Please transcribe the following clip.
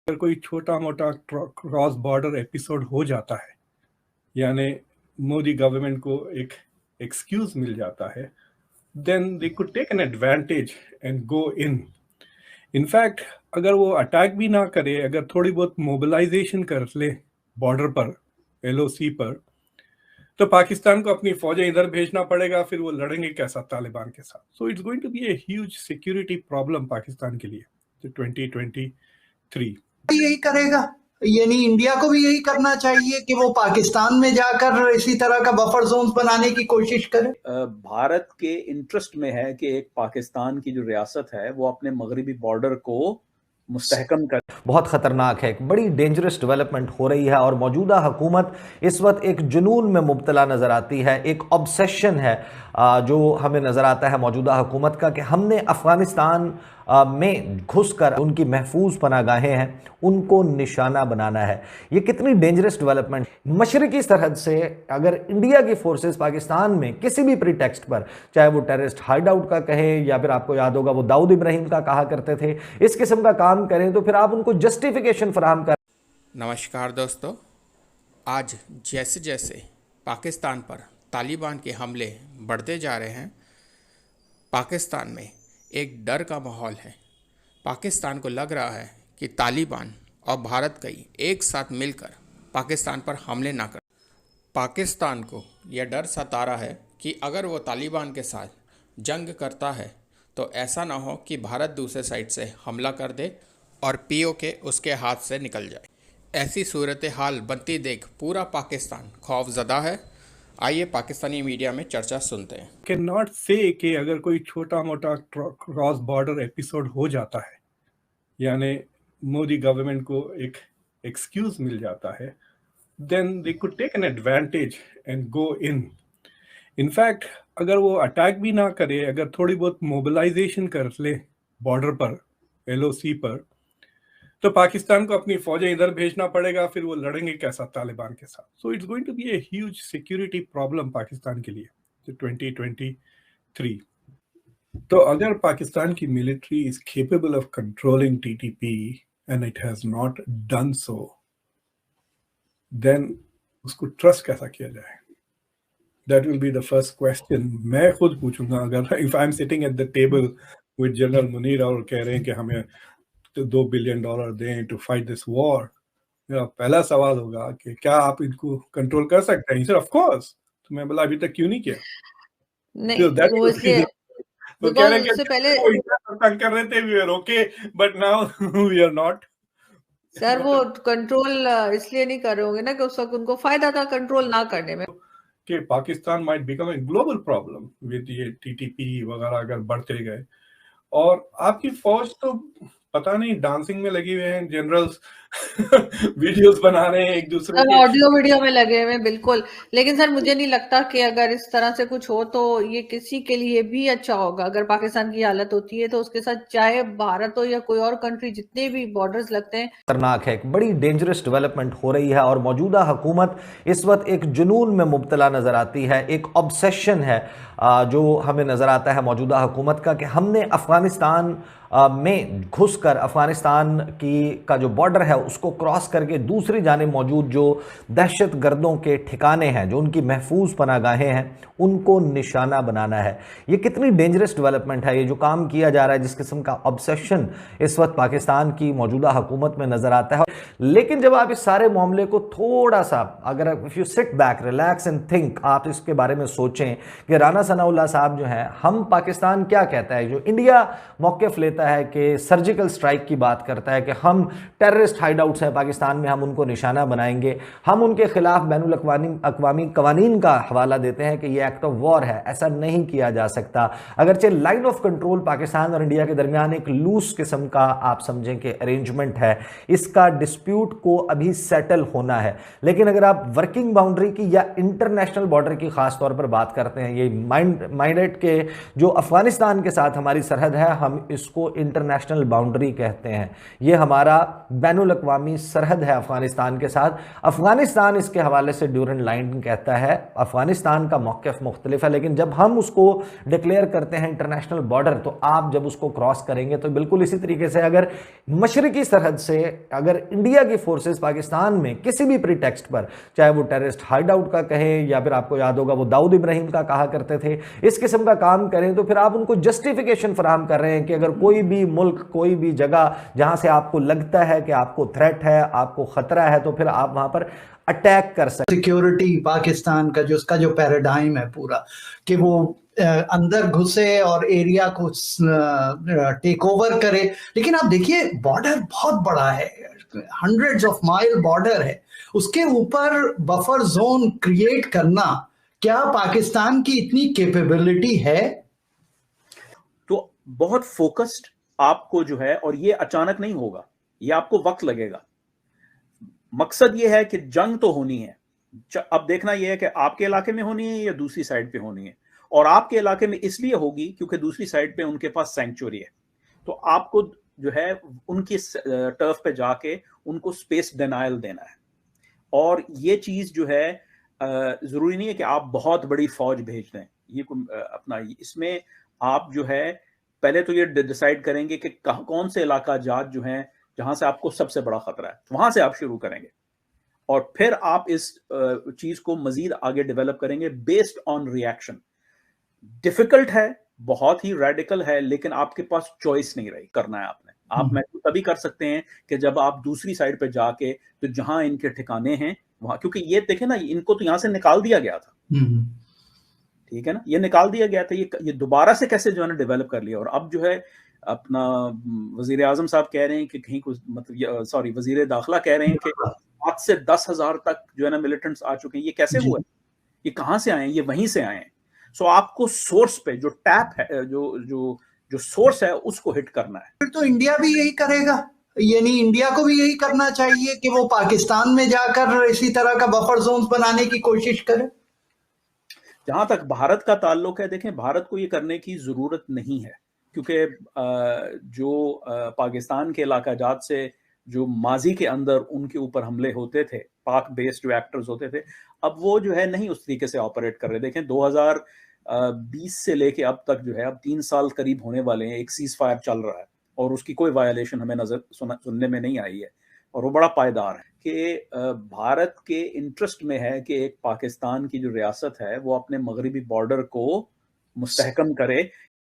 अगर कोई छोटा मोटा क्रॉस बॉर्डर एपिसोड हो जाता है, यानी मोदी गवर्नमेंट को एक एक्सक्यूज मिल जाता है, then they could take an advantage and go in. In fact अगर वो अटैक भी ना करे, अगर थोड़ी बहुत मोबिलाइजेशन कर ले बॉर्डर पर, एलओसी पर, तो पाकिस्तान को अपनी फौजें इधर भेजना पड़ेगा, फिर वो लड़ेंगे कैसा तालिबान के साथ। So it's going to be a huge security problem Pakistan के लिए 2023। यही करेगा, यानी इंडिया को भी यही करना चाहिए कि वो पाकिस्तान में जाकर इसी तरह का बफर जोन बनाने की कोशिश करे। भारत के इंटरेस्ट में है कि एक पाकिस्तान की जो रियासत है वो अपने मगरबी बॉर्डर को मुस्तहकम कर। बहुत खतरनाक है, एक बड़ी डेंजरस डेवलपमेंट हो रही है और मौजूदा हुकूमत इस वक्त एक जुनून में मुब्तला नजर आती है। एक ऑब्सेशन है जो हमें नजर आता है मौजूदा हुकूमत का कि हमने अफगानिस्तान में घुसकर उनकी महफूज पनागाहें हैं, उनको निशाना बनाना है। ये कितनी डेंजरस डेवलपमेंट। मशरकी सरहद से अगर इंडिया की फोर्सेस पाकिस्तान में किसी भी प्रीटेक्स्ट पर, चाहे वो टेररिस्ट हाइड आउट का कहें या फिर आपको याद होगा वो दाऊद इब्राहिम का कहा करते थे, इस किस्म का काम करें तो फिर आप उनको जस्टिफिकेशन फराहम कर। नमस्कार दोस्तों, आज जैसे जैसे पाकिस्तान पर तालिबान के हमले बढ़ते जा रहे हैं, पाकिस्तान में एक डर का माहौल है। पाकिस्तान को लग रहा है कि तालिबान और भारत कई एक साथ मिलकर पाकिस्तान पर हमले ना कर। पाकिस्तान को यह डर सता रहा है कि अगर वो तालिबान के साथ जंग करता है तो ऐसा ना हो कि भारत दूसरे साइड से हमला कर दे और पीओके उसके हाथ से निकल जाए। ऐसी सूरत हाल बनती देख पूरा पाकिस्तान खौफजदा है। आइए पाकिस्तानी मीडिया में चर्चा सुनते हैं। कैन नॉट से कि अगर कोई छोटा मोटा क्रॉस बॉर्डर एपिसोड हो जाता है, यानी मोदी गवर्नमेंट को एक एक्सक्यूज मिल जाता है, then they could take an advantage and go in. In fact अगर वो अटैक भी ना करे, अगर थोड़ी बहुत मोबिलाइजेशन कर ले बॉर्डर पर, एलओसी पर, तो पाकिस्तान को अपनी फौजें इधर भेजना पड़ेगा, फिर वो लड़ेंगे कैसा तालिबान के साथ। So it's going to be a huge security problem Pakistan के लिए 2023। तो अगर पाकिस्तान की military is capable of controlling TTP and it has not done so, then उसको ट्रस्ट कैसा किया जाए? That will be the first question मैं खुद पूछूंगा अगर if I am sitting at the table with general Munir और कह रहे हैं कि हमें तो $2 बिलियन दें टू फाइट दिस वॉर। मेरा पहला सवाल होगा कि क्या आप इनको कंट्रोल कर सकते हैं? Sir of course. तो मैं बोला अभी तक क्यों नहीं किया? नहीं, वो इसलिए वो कह रहे हैं कि पहले तंग कर रहे थे, we are okay but now we are not. Sir वो कंट्रोल इसलिए नहीं कर रहे होंगे ना कि उस वक्त उनको फायदा था कंट्रोल ना करने में, कि Pakistan might become a global problem with ये टीटीपी वगैरह अगर बढ़ते गए। और आपकी फौज तो पता नहीं डांसिंग में लगी हुए हैं, जनरल्स वीडियोस बना रहे हैं एक दूसरे के, ऑडियो वीडियो में लगे हुए हैं, बिल्कुल। लेकिन सर मुझे नहीं लगता कि अगर इस तरह से कुछ हो तो ये किसी के लिए भी अच्छा होगा। अगर पाकिस्तान की हालत होती है तो उसके साथ चाहे भारत हो या कोई और कंट्री, जितने भी बॉर्डर्स लगते हैं। खतरनाक है, एक बड़ी डेंजरस डेवलपमेंट हो रही है और मौजूदा हुकूमत इस वक्त एक जुनून में मुब्तला नजर आती है। एक ऑब्सेशन है जो हमें नजर आता है मौजूदा हुकूमत का कि हमने अफगानिस्तान में घुसकर अफगानिस्तान का जो बॉर्डर है उसको क्रॉस करके दूसरी जानिब मौजूद जो दहशत गर्दों के ठिकाने हैं, जो उनकी महफूज पनागाहें हैं, उनको निशाना बनाना है। ये कितनी डेंजरस डेवलपमेंट है, ये जो काम किया जा रहा है, जिस किस्म का ऑब्सेशन इस वक्त पाकिस्तान की मौजूदा हुकूमत में नजर आता है। लेकिन जब आप इस सारे मामले को थोड़ा सा, अगर if you sit back, relax and think, आप इसके बारे में सोचें कि राना सनाउल्लाह साहब जो हैं, हम पाकिस्तान क्या कहता है, जो इंडिया मौक़िफ़ लेता है कि सर्जिकल स्ट्राइक की बात करता है कि हम टेररिस्ट हाइडआउट्स हैं पाकिस्तान में, हम उनको निशाना बनाएंगे, हम उनके खिलाफ बैनुल अक़वामी कवानीन का हवाला देते हैं कि यह एक्ट ऑफ वॉर है। ऐसा नहीं किया जा सकता। अगरचे लाइन ऑफ कंट्रोल पाकिस्तान और इंडिया के दरमियान एक लूज किस्म का आप समझें कि अरेंजमेंट है, इसका डिस्प्यूट को अभी सेटल होना है। लेकिन अगर आप वर्किंग बाउंड्री की या इंटरनेशनल बॉर्डर की खास तौर पर बात करते हैं, ये माइंडेड के जो अफगानिस्तान के साथ हमारी सरहद है, हम इसको इंटरनेशनल बाउंड्री कहते हैं। ये हमारा बैनुल अक़वामी सरहद है अफगानिस्तान के साथ। अफगानिस्तान इसके हवाले से ड्यूरेंट लाइन कहता है, अफगानिस्तान का मौक़िफ़ मुख्तलिफ है, लेकिन जब हम उसको डिक्लेयर करते हैं इंटरनेशनल बॉर्डर, तो आप जब उसको क्रॉस करेंगे तो बिल्कुल इसी तरीके से अगर मशरकी सरहद से अगर इंडिया की फोर्सेस पाकिस्तान में किसी भी प्रीटेक्स्ट पर, चाहे वो टेररिस्ट हाइड आउट का कहें या फिर आपको याद होगा वो दाऊद इब्राहिम का कहा करते थे, इस किस्म का काम करें, तो फिर आप उनको जस्टिफिकेशन फराहम कर रहे हैं कि अगर कोई भी मुल्क, कोई भी जगह जहां से आपको लगता है कि आपको थ्रेट है, आपको खतरा है, तो फिर आप वहां पर अटैक कर सकते। सिक्योरिटी पाकिस्तान का जो उसका जो पैराडाइम है पूरा, कि वो अंदर घुसे और एरिया को टेक ओवर करे। लेकिन आप देखिए बॉर्डर बहुत बड़ा है, हंड्रेड्स ऑफ माइल बॉर्डर है, उसके ऊपर बफर जोन क्रिएट करना, क्या पाकिस्तान की इतनी कैपेबिलिटी है? तो बहुत फोकस्ड आपको जो है, और ये अचानक नहीं होगा, ये आपको वक्त लगेगा। मकसद ये है कि जंग तो होनी है, अब देखना ये है कि आपके इलाके में होनी है या दूसरी साइड पे होनी है। और आपके इलाके में इसलिए होगी क्योंकि दूसरी साइड पे उनके पास सैंक्चुअरी है, तो आपको जो है उनकी टर्फ पे जाके उनको स्पेस डिनायल देना है। और ये चीज जो है जरूरी नहीं है कि आप बहुत बड़ी फौज भेज दें, ये अपना, इसमें आप जो है पहले तो ये डिसाइड करेंगे कि कौन से इलाका जात जो हैं जहां से आपको सबसे बड़ा खतरा है, वहां से आप शुरू करेंगे और फिर आप इस चीज को मजीद आगे डेवलप करेंगे बेस्ड ऑन रिएक्शन। डिफिकल्ट है, बहुत ही रेडिकल है, लेकिन आपके पास चॉइस नहीं रही, करना है आपने। आप महसूस तभी कर सकते हैं कि जब आप दूसरी साइड पे जाके, तो जहां इनके ठिकाने हैं वहां, क्योंकि ये देखे ना, इनको तो यहां से निकाल दिया गया था, ठीक है ना, ये निकाल दिया गया था, ये दोबारा से कैसे जो है ना डेवलप कर लिया। और अब जो है अपना वजीर आजम साहब कह रहे हैं कि कहीं कुछ, मतलब सॉरी, वजीर दाखिला कह रहे हैं कि 5 से 10,000 तक जो है ना मिलिटेंट्स आ चुके हैं। ये कैसे हुआ है, ये कहां से आए हैं? ये वहीं से आए हैं। सो आपको सोर्स पे जो टैप है, जो सोर्स है, उसको हिट करना है। फिर तो इंडिया भी यही करेगा, यानी इंडिया को भी यही करना चाहिए कि वो पाकिस्तान में जाकर इसी तरह का बफर जोन बनाने की कोशिश करे। जहां तक भारत का ताल्लुक है, देखें, भारत को ये करने की जरूरत नहीं है, क्योंकि जो पाकिस्तान के इलाका जात से जो माजी के अंदर उनके ऊपर हमले होते थे, पाक बेस्ड जो एक्टर्स होते थे, अब वो जो है नहीं उस तरीके से ऑपरेट कर रहे। देखें 2020 से लेके अब तक जो है, अब 3 साल करीब होने वाले हैं, एक सीज फायर चल रहा है और उसकी कोई वायलेशन हमें सुनने में नहीं आई है, और वो बड़ा पायदार है कि भारत के इंटरेस्ट में है कि एक पाकिस्तान की जो रियासत है वो अपने मगरबी बॉर्डर को मुस्तहकम करे,